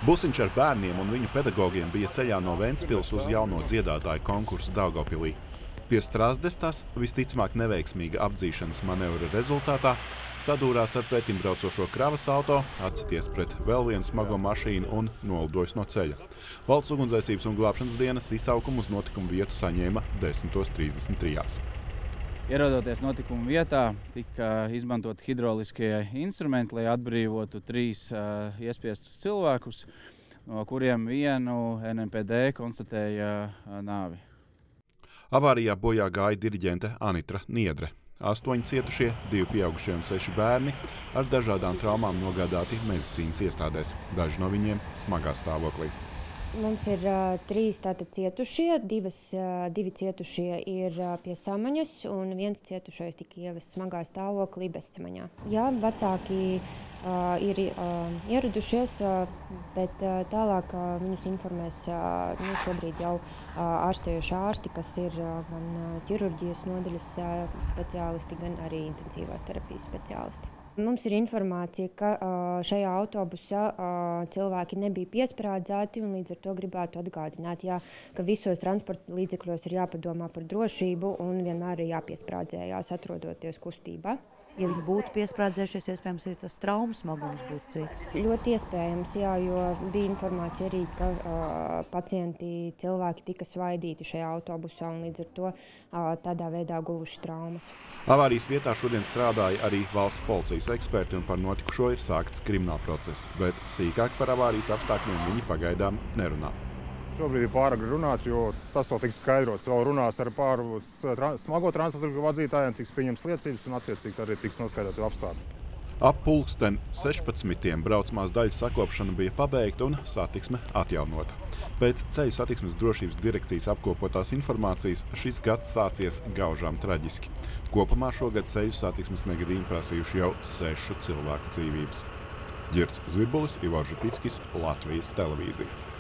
Busiņš ar bērniem un viņu pedagogiem bija ceļā no Ventspils uz jauno dziedātāju konkursu Daugavpilī. Pie Strasdes tas, visticamāk neveiksmīga apdzīšanas manevra rezultātā, sadūrās ar pretimbraucošo kravas auto, atsities pret vēl vienu smago mašīnu un nolidojis no ceļa. Valsts ugunsdzēsības un glābšanas dienas izsaukumu uz notikumu vietu saņēma 10:33. Ierodoties notikuma vietā, tika izmantot hidroliskie instrumenti, lai atbrīvotu 3 iespiestus cilvēkus, no kuriem vienu NMPD konstatēja nāvi. Avārijā bojā gāja diriģente Anitra Niedre. 8 cietušie, 2 pieaugušie un 6 bērni ar dažādām traumām nogādāti medicīnas iestādēs, daži no viņiem smagā stāvoklī. Mums ir 3 tātad cietušie, 2 cietušie ir pie samaņas un 1 cietušais tika ievests smagā stāvoklī bezsamaņā. Jā, vecāki ir ieradušies, bet tālāk viņus informēs šobrīd jau ārstējoši ārsti, kas ir gan ķirurģijas nodaļas speciālisti, gan arī intensīvās terapijas speciālisti. Mums ir informācija, ka šajā autobusā cilvēki nebija piesprādzēti, un līdz ar to gribētu atgādināt, ka visos transporta līdzekļos ir jāpadomā par drošību un vienmēr ir jāpiesprādzējās atrodoties kustībā. Ja viņi būtu piesprādzējušies, iespējams, arī tas traumas smagums būtu cits. Ļoti iespējams, jā, jo bija informācija arī, ka cilvēki tika svaidīti šajā autobusā un līdz ar to tādā veidā guvuši traumas. Avārijas vietā šodien strādāja arī valsts policijas eksperti un par notikušo ir sākts kriminālprocess, bet sīkāk par avārijas apstākļiem viņi pagaidām nerunā. Šobrīd ir pāragri runāt, jo tas vēl tiks skaidrots. Vēl runās ar pāri smago transporta vadītājiem, tiks pieņemts liecības un attiecīgi arī tiks noskaidroti apstākļi. Ap 16:00 braucamās daļas sakopšana bija pabeigta un satiksme atjaunota. Pēc ceļu satiksmes drošības direkcijas apkopotās informācijas šis gads sācies gaužām traģiski. Kopumā šogad ceļu satiksmes negadījumi prasījuši jau 6 cilvēku dzīvības. Ģirds Zvirbulis, Ivars Žipickis, Latvijas televīzija.